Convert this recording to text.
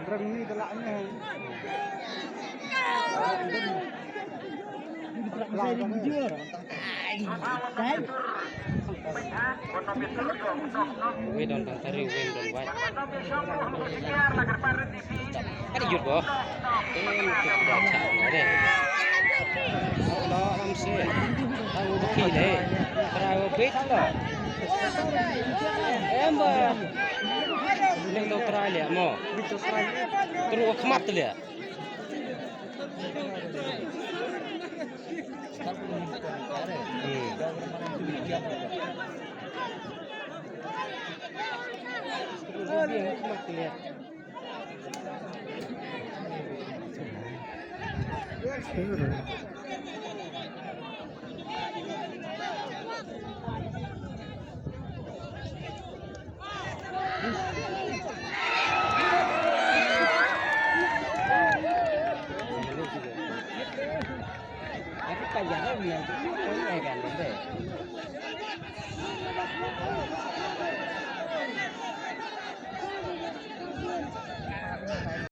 Reng ni telaknya. Wedon tang tari wedon wai. Ada jut boh. Kita cak ada. Allah amsi. Tahu beki le. Perahu bet lah. Ember. Ini dokter Ali mo. Terus kemat tu dia. Tapi panjangnya bilang itu kan deh.